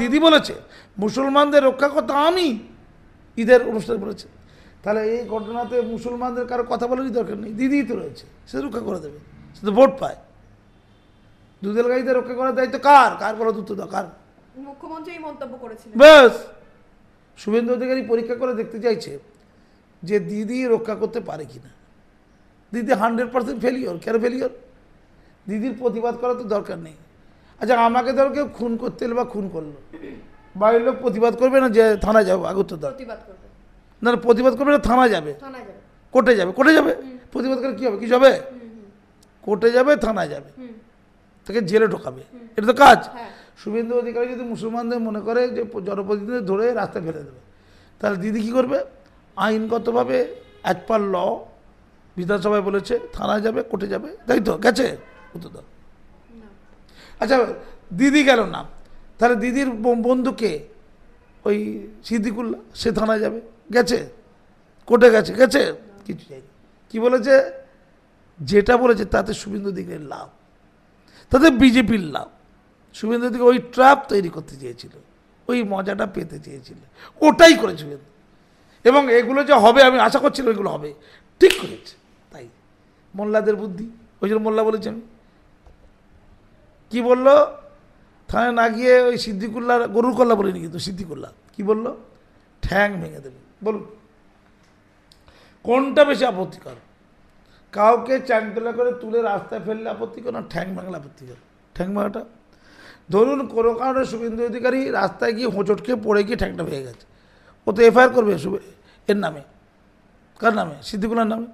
দিদি বলেছে মুসলমানদের রক্ষা করতে আমি ঈদের অনুষ্ঠানে বলেছে। তাহলে এই ঘটনাতে মুসলমানদের কারো কথা বলারই দরকার নেই, দিদিই তো রয়েছে, সে রক্ষা করে দেবে, সে তো ভোট পায়। দুধেল গাড়িতে রক্ষা করার দায়িত্ব কার? কার বলা দুধ কার? মুখ্যমন্ত্রী মন্তব্য করেছিলেন। ব্যাস, শুভেন্দু অধিকারী পরীক্ষা করে দেখতে চাইছে যে দিদি রক্ষা করতে পারে কিনা। দিদি 100% ফেলিওর। কেন ফেলিওর? দিদির প্রতিবাদ করার তো দরকার নেই। আচ্ছা, আমাকে ধরো কেউ খুন করতে এলো বা খুন করলো, বাড়ির লোক প্রতিবাদ করবে না যে থানায় যাবো? আগে তো না, প্রতিবাদ করবে না, থানায় যাবে, কোর্টে যাবে। কোর্টে যাবে, প্রতিবাদ করে কী হবে? কিছু হবে? কোর্টে যাবে, থানায় যাবে, তাকে জেলে ঢোকাবে, এটা তো কাজ। শুভেন্দু অধিকারী যদি মুসলমানদের মনে করে যে জনপ্রতিনিধিদের ধরে রাস্তায় ফেলে দেবে, তাহলে দিদি কী করবে? আইনগতভাবে অ্যাজ পার ল বিধানসভায় বলেছে থানায় যাবে, কোর্টে যাবে, তাই তো? গেছে উত্তর দাও। আচ্ছা, দিদি গেল না, তাহলে দিদির বন্ধুকে ওই সিদ্দিকুল্লাহ, সে থানায় যাবে, গেছে, কোর্টে গেছে, গেছে, কিছু যায়নি। কী বলেছে? যেটা বলেছে তাতে শুভেন্দু অধিকারীর লাভ, তাতে বিজেপির লাভ। শুভেন্দু অধিকারী ওই ট্র্যাপ তৈরি করতে চেয়েছিল, ওই মজাটা পেতে চেয়েছিল, ওটাই করেছে শুভেন্দু। এবং এগুলো যে হবে আমি আশা করছিলাম এগুলো হবে, ঠিক করেছে। তাই মোল্লাদের বুদ্ধি, ওই জন্য মোল্লা বলেছে। আমি কী বললো? থানায় না গিয়ে ওই সিদ্দিকুল্লাহ, গরুর কল্লা বলিনি কিন্তু, সিদ্দিকুল্লাহ কী বললো? ঠ্যাং ভেঙে দেবে। বলুন কোনটা বেশি আপত্তিকর? কাউকে চ্যাংতলা করে তুলে রাস্তায় ফেললে আপত্তিকর না ঠ্যাং ভাঙলে আপত্তিকর? ঠ্যাং ভাঙাটা, ধরুন কোনো কারণে শুভেন্দু অধিকারী রাস্তায় গিয়ে হোঁচট খেয়ে পড়ে গিয়ে ঠ্যাংটা ভেঙে গেছে, ও তো এফআইআর করবে এর নামে। কার নামে? সিদ্দিকুল্লার নামে,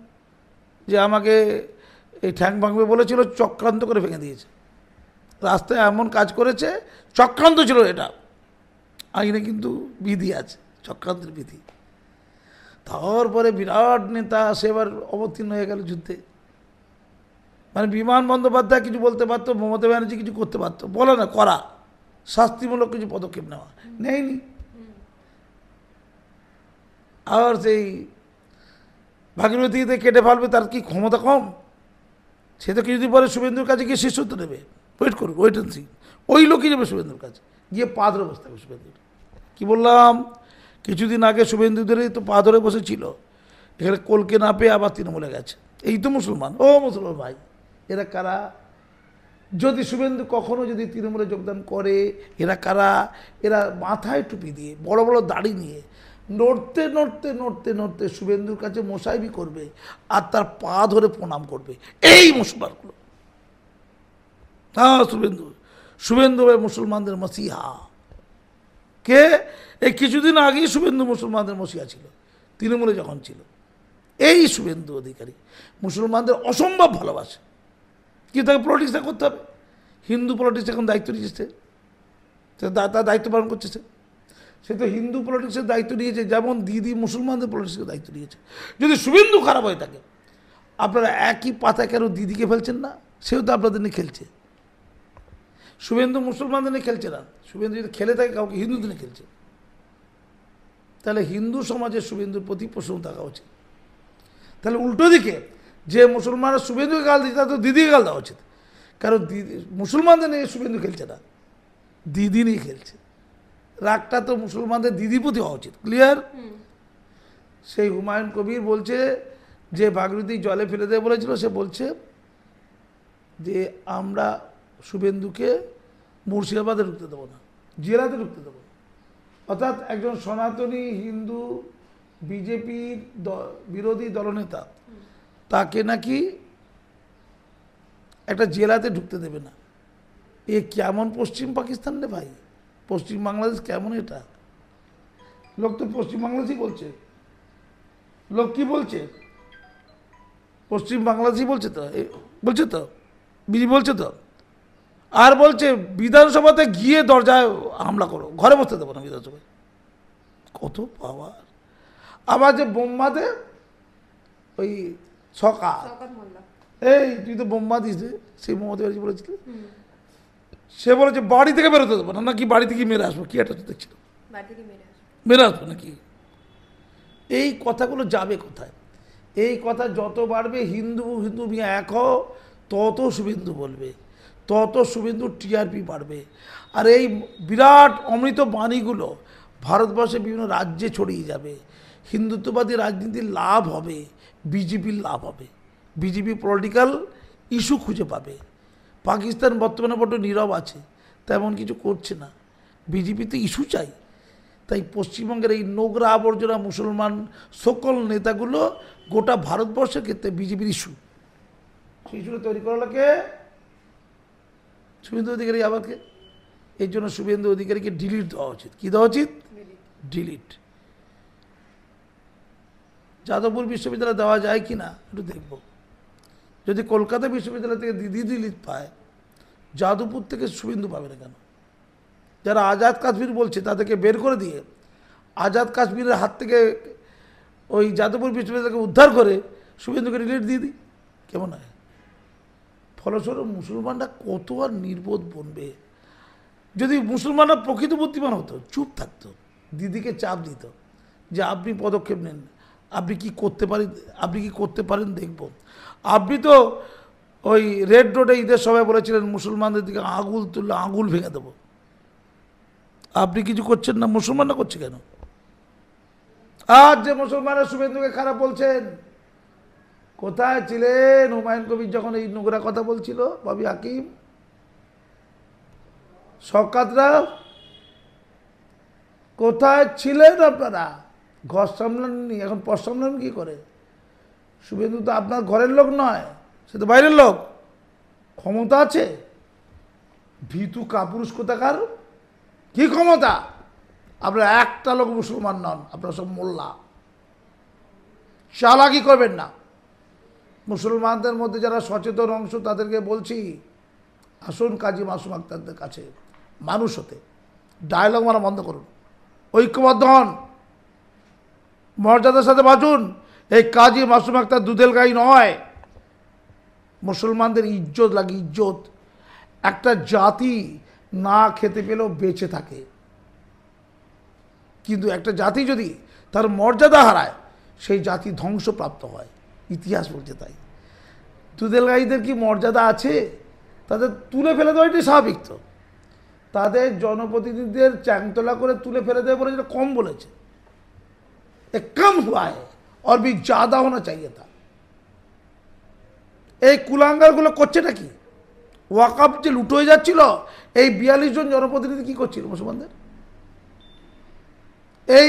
যে আমাকে এই ঠ্যাং ভাঙবে বলেছিল, চক্রান্ত করে ভেঙে দিয়েছে, রাস্তায় এমন কাজ করেছে, চক্রান্ত ছিল এটা। আইনে কিন্তু বিধি আছে, চক্রান্তের বিধি। তারপরে বিরাট নেতা, সে এবার অবতীর্ণ হয়ে গেল যুদ্ধে। মানে বিমান বন্দ্যোপাধ্যায় কিছু বলতে পারতো, মমতা ব্যানার্জি কিছু করতে পারতো, বলে না, করা, শাস্তিমূলক কিছু পদক্ষেপ নেওয়া, নেয়নি। আর সেই ভাগীরথীতে কেটে ফেলবে, তার কি ক্ষমতা কম? সে তো কিছুদিন পরে শুভেন্দুর কাছে গিয়ে শিষ্যত্ব নেবে, ওয়েট করুন, ওয়েট অ্যান্ড সি। ওই লোকই যাবে শুভেন্দুর কাছে, গিয়ে পা ধরে বসতে হবে শুভেন্দুর। কী বললাম? কিছুদিন আগে শুভেন্দুদেরই তো পা ধরে বসেছিল, এখানে কলকে না পেয়ে আবার তৃণমূলে গেছে। এই তো মুসলমান। ও মুসলমান ভাই, এরা কারা? যদি শুভেন্দু কখনো যদি তৃণমূলে যোগদান করে, এরা কারা? এরা মাথায় টুপি দিয়ে, বড় বড় দাড়ি নিয়ে নড়তে নড়তে নড়তে নড়তে শুভেন্দুর কাছে মোসাইবি করবে আর তার পা ধরে প্রণাম করবে, এই মুসলমানগুলো। হ্যাঁ, শুভেন্দু, শুভেন্দু মুসলমানদের মসিহা। কে? এই কিছুদিন আগেই শুভেন্দু মুসলমানদের মসিহা ছিল, তৃণমূলে যখন ছিল। এই শুভেন্দু অধিকারী মুসলমানদের অসম্ভব ভালোবাসে, কিন্তু তাকে পলিটিক্সটা করতে হবে। হিন্দু পলিটিক্স এখন দায়িত্ব নিয়েছে, তার দায়িত্ব পালন করছে। সে তো হিন্দু পলিটিক্সের দায়িত্ব নিয়েছে, যেমন দিদি মুসলমানদের পলিটিক্সের দায়িত্ব নিয়েছে। যদি শুভেন্দু খারাপ হয়ে থাকে, আপনারা একই পাতায় কেন দিদিকে ফেলছেন না? সেও তো আপনাদের নিয়ে খেলছে। শুভেন্দু মুসলমানদের নিয়ে খেলছে না, শুভেন্দু যদি খেলে থাকে কাউকে হিন্দুদের নিয়ে খেলছে। তাহলে হিন্দু সমাজের শুভেন্দুর প্রতি প্রশ্ন থাকা উচিত। তাহলে উল্টো দিকে যে মুসলমানরা শুভেন্দুকে গাল দিচ্ছে, তার তো দিদিকে গাল দেওয়া উচিত। কারণ দিদি মুসলমানদের নিয়ে শুভেন্দু খেলছে না, দিদি নিয়ে খেলছে। রাগটা তো মুসলমানদের দিদির প্রতি হওয়া উচিত। ক্লিয়ার? সেই হুমায়ুন কবির বলছে যে ভাগীরথী জলে ফেলে দেবে বলেছিল, সে বলছে যে আমরা শুভেন্দুকে মুর্শিদাবাদে ঢুকতে দেবো না, জেলাতে ঢুকতে দেবো না। অর্থাৎ একজন সনাতনী হিন্দু বিজেপির বিরোধী দলনেতা, তাকে নাকি একটা জেলাতে ঢুকতে দেবে না। এ কেমন পশ্চিম পাকিস্তান রে ভাই? পশ্চিম বাংলাদেশ কেমন? এটা লোক তো পশ্চিম বাংলাদেশই বলছে। লোক কি বলছে? পশ্চিম বাংলাদেশই বলছে তো, বলছে তো, বিজেপি বলছে তো। আর বলছে বিধানসভাতে গিয়ে দরজায় হামলা করো, ঘরে বসতে দেবো না বিধানসভায়। কত পাওয়ার! আবার যে বোম্বাতে ওই সকাল, এই তুই তো বোম্বা দিস, সেই মমতা ব্যানার্জি বলেছিল, সে বলেছে বাড়ি থেকে বেরোতে দেবো না, নাকি বাড়ি থেকে মেরে আসবো, কি একটা দেখছিল, মেরে আসবো নাকি। এই কথাগুলো যাবে কোথায়? এই কথা যত বাড়বে, হিন্দু হিন্দু মিয়া এক হও, তত শুভেন্দু বলবে, তত শুভেন্দুর টিআরপি বাড়বে। আর এই বিরাট অমৃত বাণীগুলো ভারতবর্ষে বিভিন্ন রাজ্যে ছড়িয়ে যাবে, হিন্দুত্ববাদী রাজনীতির লাভ হবে, বিজেপির লাভ হবে, বিজেপি পলিটিক্যাল ইস্যু খুঁজে পাবে। পাকিস্তান বর্তমানে বড্ড নীরব আছে, তেমন কিছু করছে না, বিজেপি তো ইস্যু চাই। তাই পশ্চিমবঙ্গের এই নোংরা আবর্জনা মুসলমান সকল নেতাগুলো গোটা ভারতবর্ষের ক্ষেত্রে বিজেপির ইস্যু, সেই ইস্যুটা তৈরি করা লাগে শুভেন্দু অধিকারী আবারকে। এই জন্য শুভেন্দু অধিকারীকে ডিলিট দেওয়া উচিত। কী দেওয়া উচিত? ডিলিট। যাদবপুর বিশ্ববিদ্যালয়ে দেওয়া যায় কি না একটু দেখব। যদি কলকাতা বিশ্ববিদ্যালয় থেকে দিদি ডিলিট পায়, যাদবপুর থেকে শুভেন্দু পাবে না কেন? যারা আজাদ কাশ্মীর বলছে তাদেরকে বের করে দিয়ে আজাদ কাশ্মীরের হাত থেকে ওই যাদবপুর বিশ্ববিদ্যালয়কে উদ্ধার করে শুভেন্দুকে ডিলিট দিয়ে দিই, কেমন হয়? ফলস্বরূপ মুসলমানরা কত আর নির্বোধ বনবে। যদি মুসলমানরা প্রকৃত বুদ্ধিমান হতো, চুপ থাকতো, দিদিকে চাপ দিত যে আপনি পদক্ষেপ নেন, আপনি কি করতে পারেন দেখব। আপনি তো ওই রেড রোডে ঈদের সবাই বলেছিলেন মুসলমানদের দিকে আঙুল তুললে আঙুল ভেঙে দেবো। আপনি কিছু করছেন না, মুসলমানরা করছে কেন? আজ যে মুসলমানরা শুভেন্দুকে খারাপ বলছেন, কোথায় ছিলেন হুমায়ুন কবির যখন এই নোংরা কথা বলছিল? ববি হাকিম, শওকতরা কোথায় ছিলেন আপনারা? ঘর সামলাননি, এখন পর সামলান কি করে? শুভেন্দু তো আপনার ঘরের লোক নয়, সে তো বাইরের লোক, ক্ষমতা আছে। ভীতু কাপুরুষ কোথাকার, কি ক্ষমতা? আপনারা একটা লোক মুসলমান নন, আপনারা সব মোল্লা। চালাকি করবেন না। মুসলমানদের মধ্যে যারা সচেতন অংশ তাদেরকে বলছি, আসুন কাজী মাসুম আক্তারদের কাছে মানুষ হতে, ডায়লগ মারা বন্ধ করুন, ঐক্যবদ্ধ হন, মর্যাদার সাথে বাঁচুন। এই কাজী মাসুম আক্তার দুধেল গাই নয়। মুসলমানদের ইজ্জত লাগে, ইজ্জত। একটা জাতি না খেতে পেলেও বেঁচে থাকে, কিন্তু একটা জাতি যদি তার মর্যাদা হারায় সেই জাতি ধ্বংসপ্রাপ্ত হয়, ইতিহাস বলছে তাই। দুধেল গাইদের কি মর্যাদা আছে? তাদের তুলে ফেলে দেওয়াটাই স্বাভাবিক। তো তাদের জনপ্রতিনিধিদের চ্যাংতলা করে তুলে ফেলে দেবে বলে যেটা কম বলেছে। এ কম হুয়া है और भी ज़्यादा होना चाहिए था। এই কুলাঙ্গারগুলো করছে নাকি? ওয়াকাফ যে লুট হয়ে যাচ্ছিল, এই 42 জন জনপ্রতিনিধি কি করছিল মুসলমানদের? এই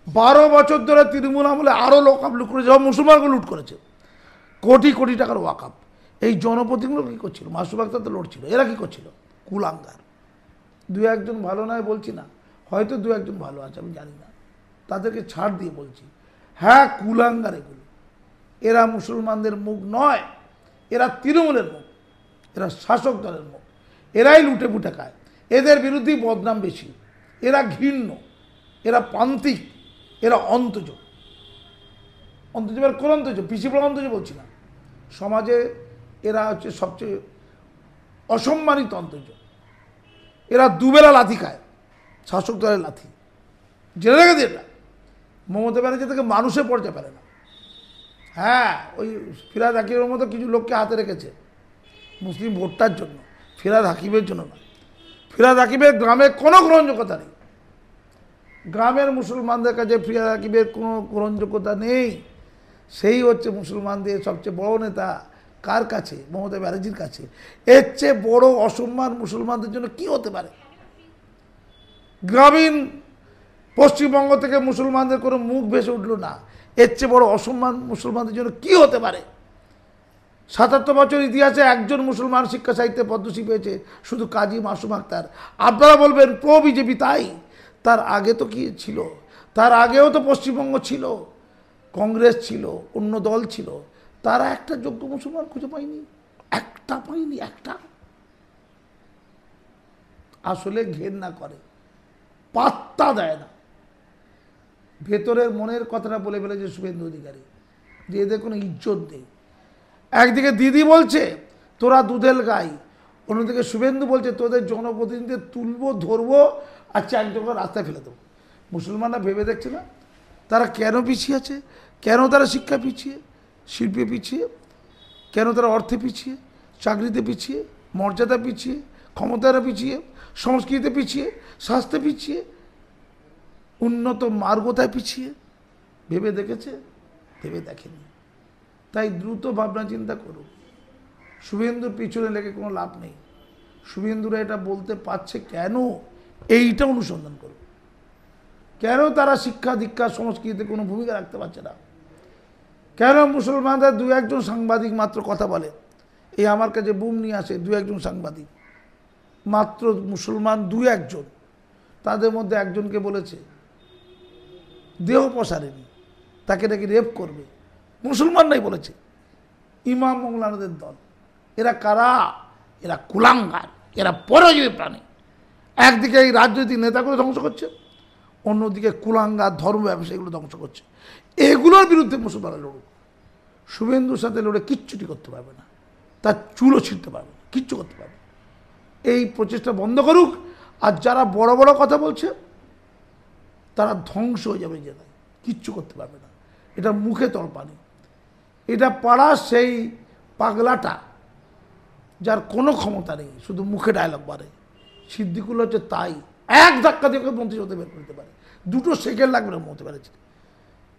12 বছর ধরে তৃণমূল আমলে আরও ওয়াকাফ লুট করেছে, মুসলমানগুলো লুট করেছে কোটি কোটি টাকার ওয়াকাফ। এই জনপ্রতিনিধিগুলো কী করছিল? মাসুম আক্তার তো লড়ছিল, এরা কী করছিল? কুলাঙ্গার। দু একজন ভালো নয় বলছি না, হয়তো দু একজন ভালো আছে, আমি জানি না, তাদেরকে ছাড় দিয়ে বলছি, হ্যাঁ কুলাঙ্গার এগুলো। এরা মুসলমানদের মুখ নয়, এরা তৃণমূলের মুখ, এরা শাসক দলের মুখ, এরাই লুটে পুটে খায়, এদের বিরুদ্ধেই বদনাম বেশি। এরা ঘৃণ্য, এরা প্রান্তিক, এরা অন্তজ। অন্তজের কোন অন্তজ? পিসিপুর অন্তজ বলছি না, সমাজে এরা হচ্ছে সবচেয়ে অসম্মানিত অন্তজ। এরা দুবেলা লাথি খায়, শাসক দলের লাথি, জেনে রেখে দিয়ে। এটা মমতা ব্যানার্জি থেকে মানুষের পর্যায়ে পারে না। হ্যাঁ, ওই ফিরাদ হাকিমের মতো কিছু লোককে হাতে রেখেছে মুসলিম ভোটটার জন্য, ফিরাদ হাকিমের জন্য না। ফিরাদ হাকিমের গ্রামে কোনো গ্রহণযোগ্যতা নেই, গ্রামের মুসলমানদের কাছে ফিরাদ হাকিমের কোনো গ্রহণযোগ্যতা নেই। সেই হচ্ছে মুসলমানদের সবচেয়ে বড় নেতা। কার কাছে? মমতা ব্যানার্জির কাছে। এর চেয়ে বড় অসম্মান মুসলমানদের জন্য কি হতে পারে? গ্রামীণ পশ্চিমবঙ্গ থেকে মুসলমানদের কোনো মুখ ভেসে উঠল না, এর চেয়ে বড় অসম্মান মুসলমানদের জন্য কি হতে পারে? ৭৭ বছর ইতিহাসে একজন মুসলমান শিক্ষা সাহিত্যে পদ্মশ্রী পেয়েছে, শুধু কাজী মাসুম আক্তার। আপনারা বলবেন প্রো বিজেপি, তাই তার আগে তো কি ছিল? তার আগেও তো পশ্চিমবঙ্গ ছিল, কংগ্রেস ছিল, অন্য দল ছিল, তারা একটা যোগ্য মুসলমান খুঁজে পায়নি, একটা পায়নি, একটা। আসলে ঘেন্না করে, পাত্তা দেয় না। ভেতরের মনের কথাটা বলে ফেলেছে শুভেন্দু অধিকারী, যে এদের কোনো ইজ্জত নেই। একদিকে দিদি বলছে তোরা দুধেল গাই, অন্যদিকে শুভেন্দু বলছে তোদের জনপ্রতিনিধিদের তুলবো, ধরবো আর চ্যাংচকে রাস্তায় ফেলে দেবো। মুসলমানরা ভেবে দেখছে না তারা কেন পিছিয়ে আছে, কেন তারা শিক্ষা পিছিয়ে, শিল্পে পিছিয়ে, কেন তারা অর্থে পিছিয়ে, চাকরিতে পিছিয়ে, মর্যাদা পিছিয়ে, ক্ষমতারা পিছিয়ে, সংস্কৃতিতে পিছিয়ে, স্বাস্থ্যে পিছিয়ে, উন্নত মার্গতায় পিছিয়ে। ভেবে দেখেছে? ভেবে দেখেনি। তাই দ্রুত ভাবনা চিন্তা করুন। শুভেন্দুর পিছনে লেগে কোনো লাভ নেই। শুভেন্দুরা এটা বলতে পারছে কেন, এইটা অনুসন্ধান করুন। কেন তারা শিক্ষা দীক্ষা সংস্কৃতিতে কোনো ভূমিকা রাখতে পারছে না? কেন মুসলমানদের দু একজন সাংবাদিক মাত্র কথা বলে? এই আমার কাছে বুম নিয়ে আসে দু একজন সাংবাদিক, মাত্র মুসলমান দু একজন, তাদের মধ্যে একজনকে বলেছে দেহ পসারেনি, তাকে নাকি রেপ করবে। মুসলমানরাই বলেছে, ইমাম মৌলানাদের দল। এরা কারা? এরা কুলাঙ্গার, এরা পরজীবী প্রাণী। একদিকে এই রাজনৈতিক নেতাগুলো ধ্বংস করছে, অন্যদিকে কুলাঙ্গার ধর্ম ব্যবসায়ীগুলো ধ্বংস করছে। এগুলোর বিরুদ্ধে মুসলমানরা লড়ুক। শুভেন্দুর সাথে লড়ে কিচ্ছুটি করতে পারবে না, তার চুলও ছিঁড়তে পারবে না, কিচ্ছু করতে পারবে না। এই প্রচেষ্টা বন্ধ করুক। আর যারা বড় বড় কথা বলছে তারা ধ্বংস হয়ে যাবে জেলায়, কিচ্ছু করতে পারবে না। এটা মুখে তলপানি। এটা পাড়ার সেই পাগলাটা যার কোনো ক্ষমতা নেই, শুধু মুখে ডায়লগ মারে। সিদ্দিকুল হচ্ছে তাই, এক ধাক্কা দিয়ে মন্ত্রী হতে বের করতে পারে, 2 সেকেন্ড লাগবে না মমতা ব্যানার্জি।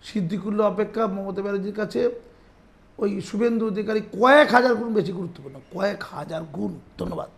সিদ্দিকুল্লাহ অপেক্ষা মমতা ব্যানার্জির কাছে ওই শুভেন্দু অধিকারী কয়েক হাজার গুণ বেশি গুরুত্বপূর্ণ, কয়েক হাজার গুণ। ধন্যবাদ।